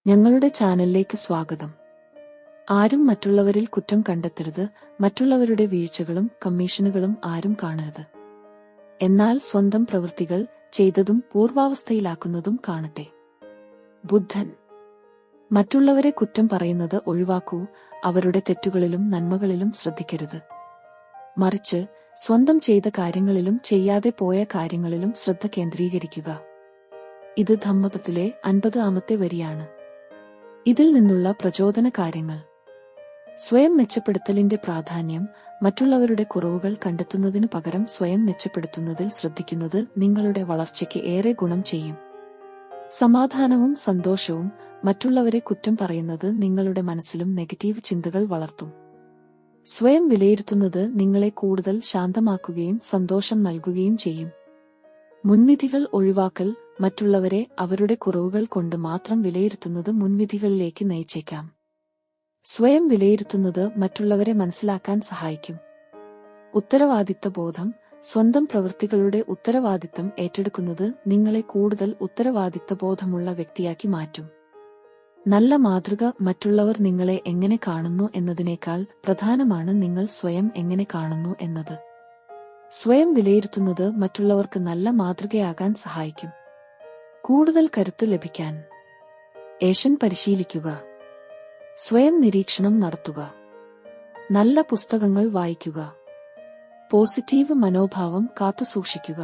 ഞങ്ങളുടെ ചാനലിലേക്ക് സ്വാഗതം. ആരും മറ്റുള്ളവരിൽ കുറ്റം കണ്ടെത്തരുത്. മറ്റുള്ളവരുടെ വീഴ്ചകളും കമ്മീഷനുകളും ആരും കാണരുത്. എന്നാൽ സ്വന്തം പ്രവൃത്തികൾ ചെയ്തതും പൂർവാവസ്ഥയിലാക്കുന്നതും കാണട്ടെ. ബുദ്ധൻ. മറ്റുള്ളവരെ കുറ്റം പറയുന്നത് ഒഴിവാക്കൂ. അവരുടെ തെറ്റുകളിലും നന്മകളിലും ശ്രദ്ധിക്കരുത്. മറിച്ച് സ്വന്തം ചെയ്ത കാര്യങ്ങളിലും ചെയ്യാതെ പോയ കാര്യങ്ങളിലും ശ്രദ്ധ കേന്ദ്രീകരിക്കുക. ഇത് ധമ്മപദത്തിലെ 50-ാമത്തെ വരിയാണ്. ഇതിൽ നിന്നുള്ള പ്രചോദന കാര്യങ്ങൾ: സ്വയം മെച്ചപ്പെടുത്തലിന്റെ പ്രാധാന്യം. മറ്റുള്ളവരുടെ കുറവുകൾ കണ്ടെത്തുന്നതിനു പകരം സ്വയം മെച്ചപ്പെടുത്തുന്നതിൽ ശ്രദ്ധിക്കുന്നത് നിങ്ങളുടെ വളർച്ചയ്ക്ക് ഏറെ ഗുണം ചെയ്യും. സമാധാനവും സന്തോഷവും. മറ്റുള്ളവരെ കുറ്റം പറയുന്നത് നിങ്ങളുടെ മനസ്സിലും നെഗറ്റീവ് ചിന്തകൾ വളർത്തും. സ്വയം വിലയിരുത്തുന്നത് നിങ്ങളെ കൂടുതൽ ശാന്തമാക്കുകയും സന്തോഷം നൽകുകയും ചെയ്യും. മുൻവിധികൾ ഒഴിവാക്കൽ. മറ്റുള്ളവരെ അവരുടെ കുറവുകൾ കൊണ്ട് മാത്രം വിലയിരുത്തുന്നത് മുൻവിധികളിലേക്ക് നയിച്ചേക്കാം. സ്വയം വിലയിരുത്തുന്നത് മറ്റുള്ളവരെ മനസ്സിലാക്കാൻ സഹായിക്കും. ഉത്തരവാദിത്ത ബോധം. സ്വന്തം പ്രവൃത്തികളുടെ ഉത്തരവാദിത്തം ഏറ്റെടുക്കുന്നത് നിങ്ങളെ കൂടുതൽ ഉത്തരവാദിത്തബോധമുള്ള വ്യക്തിയാക്കി മാറ്റും. നല്ല മാതൃക. മറ്റുള്ളവർ നിങ്ങളെ എങ്ങനെ കാണുന്നു എന്നതിനേക്കാൾ പ്രധാനമാണ് നിങ്ങൾ സ്വയം എങ്ങനെ കാണുന്നു എന്നത്. സ്വയം വിലയിരുത്തുന്നത് മറ്റുള്ളവർക്ക് നല്ല മാതൃകയാകാൻ സഹായിക്കും. കൂടുതൽ കരുത്ത് ലഭിക്കാൻ ഏഷൻ പരിശീലിക്കുക. സ്വയം നിരീക്ഷണം നടത്തുക. നല്ല പുസ്തകങ്ങൾ വായിക്കുക. പോസിറ്റീവ് മനോഭാവം കാത്തുസൂക്ഷിക്കുക.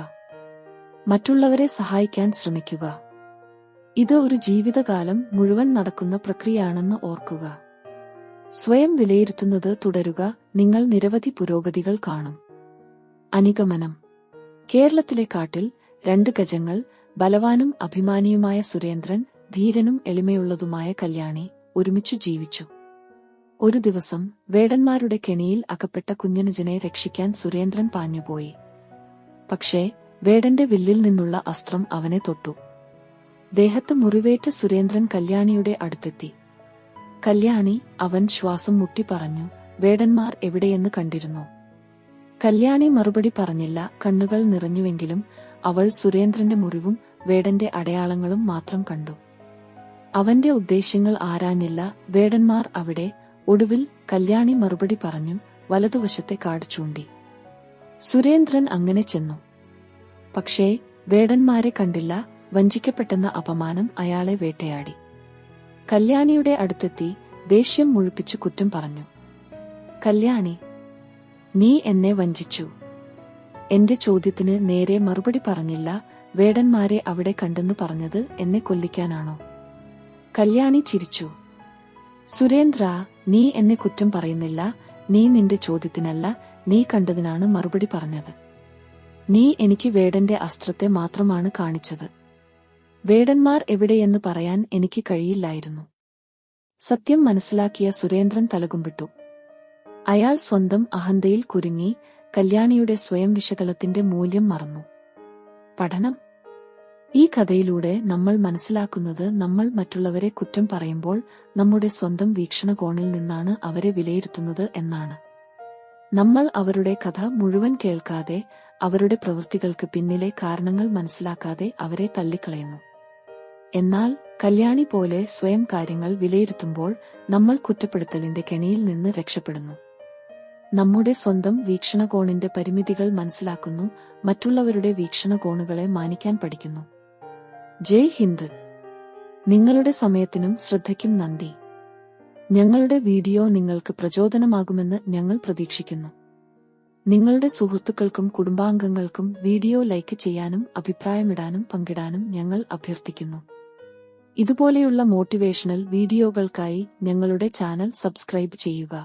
മറ്റുള്ളവരെ സഹായിക്കാൻ ശ്രമിക്കുക. ഇത് ഒരു ജീവിതകാലം മുഴുവൻ നടക്കുന്ന പ്രക്രിയയാണെന്ന് ഓർക്കുക. സ്വയം വിലയിരുത്തുന്നത് തുടരുക. നിങ്ങൾ നിരവധി പുരോഗതികൾ കാണും. അനുഗമനം. കേരളത്തിലെ കാട്ടിൽ 2 ഗജങ്ങൾ. ബലവാനും അഭിമാനിയുമായ സുരേന്ദ്രൻ, ധീരനും എളിമയുള്ളതുമായ കല്യാണി ഒരുമിച്ചു ജീവിച്ചു. ഒരു ദിവസം വേടന്മാരുടെ കെണിയിൽ അകപ്പെട്ട കുഞ്ഞനുജനെ രക്ഷിക്കാൻ സുരേന്ദ്രൻ പാഞ്ഞുപോയി. പക്ഷേ വേടന്റെ വില്ലിൽ നിന്നുള്ള അസ്ത്രം അവനെ തൊട്ടു. ദേഹത്ത് മുറിവേറ്റ സുരേന്ദ്രൻ കല്യാണിയുടെ അടുത്തെത്തി. കല്യാണി. അവൻ ശ്വാസം മുട്ടി പറഞ്ഞു, വേടന്മാർ എവിടെയെന്ന് കണ്ടിരുന്നു? കല്യാണി മറുപടി പറഞ്ഞില്ല. കണ്ണുകൾ നിറഞ്ഞുവെങ്കിലും അവൾ സുരേന്ദ്രന്റെ മുറിവും വേടന്റെ അടയാളങ്ങളും മാത്രം കണ്ടു. അവന്റെ ഉദ്ദേശ്യങ്ങൾ ആരാഞ്ഞില്ല. വേടന്മാർ അവിടെ. ഒടുവിൽ കല്യാണി മറുപടി പറഞ്ഞു, വലതുവശത്തെ കാട് ചൂണ്ടി. സുരേന്ദ്രൻ അങ്ങനെ ചെന്നു. പക്ഷേ വേടന്മാരെ കണ്ടില്ല. വഞ്ചിക്കപ്പെട്ടെന്ന അപമാനം അയാളെ വേട്ടയാടി. കല്യാണിയുടെ അടുത്തെത്തി ദേഷ്യം മുഴുപ്പിച്ചു കുറ്റം പറഞ്ഞു. കല്യാണി, നീ എന്നെ വഞ്ചിച്ചു. എന്റെ ചോദ്യത്തിന് നേരെ മറുപടി പറഞ്ഞില്ല. വേടന്മാരെ അവിടെ കണ്ടെന്നു പറഞ്ഞത് എന്നെ കൊല്ലിക്കാനാണോ? കല്യാണി ചിരിച്ചു. സുരേന്ദ്ര, നീ എന്നെ കുറ്റം പറയുന്നില്ല. നീ നിന്റെ ചോദ്യത്തിനല്ല, നീ കണ്ടതിനാണ് മറുപടി പറഞ്ഞത്. നീ എനിക്ക് വേടന്റെ അസ്ത്രത്തെ മാത്രമാണ് കാണിച്ചത്. വേടന്മാർ എവിടെയെന്ന് പറയാൻ എനിക്ക് കഴിയില്ലായിരുന്നു. സത്യം മനസ്സിലാക്കിയ സുരേന്ദ്രൻ തലകുമ്പിട്ടു. അയാൾ സ്വന്തം അഹന്തയിൽ കുരുങ്ങി. കല്യാണിയുടെ സ്വയം വിശകലനത്തിന്റെ മൂല്യം മറന്നു. പഠനം. ഈ കഥയിലൂടെ നമ്മൾ മനസ്സിലാക്കുന്നത് നമ്മൾ മറ്റുള്ളവരെ കുറ്റം പറയുമ്പോൾ നമ്മുടെ സ്വന്തം വീക്ഷണകോണിൽ നിന്നാണ് അവരെ വിലയിരുത്തുന്നത് എന്നാണ്. നമ്മൾ അവരുടെ കഥ മുഴുവൻ കേൾക്കാതെ, അവരുടെ പ്രവൃത്തികൾക്ക് പിന്നിലെ കാരണങ്ങൾ മനസ്സിലാക്കാതെ അവരെ തള്ളിക്കളയുന്നു. എന്നാൽ കല്യാണി പോലെ സ്വയം കാര്യങ്ങൾ വിലയിരുത്തുമ്പോൾ നമ്മൾ കുറ്റപ്പെടുത്തലിന്റെ കെണിയിൽ നിന്ന് രക്ഷപ്പെടുന്നു. നമ്മുടെ സ്വന്തം വീക്ഷണകോണിന്റെ പരിമിതികൾ മനസ്സിലാക്കുന്നു. മറ്റുള്ളവരുടെ വീക്ഷണകോണുകളെ മാനിക്കാൻ പഠിക്കുന്നു. ജയ് ഹിന്ദ്. നിങ്ങളുടെ സമയത്തിനും ശ്രദ്ധയ്ക്കും നന്ദി. ഞങ്ങളുടെ വീഡിയോ നിങ്ങൾക്ക് പ്രചോദനമാകുമെന്ന് ഞങ്ങൾ പ്രതീക്ഷിക്കുന്നു. നിങ്ങളുടെ സുഹൃത്തുക്കൾക്കും കുടുംബാംഗങ്ങൾക്കും വീഡിയോ ലൈക്ക് ചെയ്യാനും അഭിപ്രായമിടാനും പങ്കിടാനും ഞങ്ങൾ അഭ്യർത്ഥിക്കുന്നു. ഇതുപോലെയുള്ള മോട്ടിവേഷണൽ വീഡിയോകൾക്കായി ഞങ്ങളുടെ ചാനൽ സബ്സ്ക്രൈബ് ചെയ്യുക.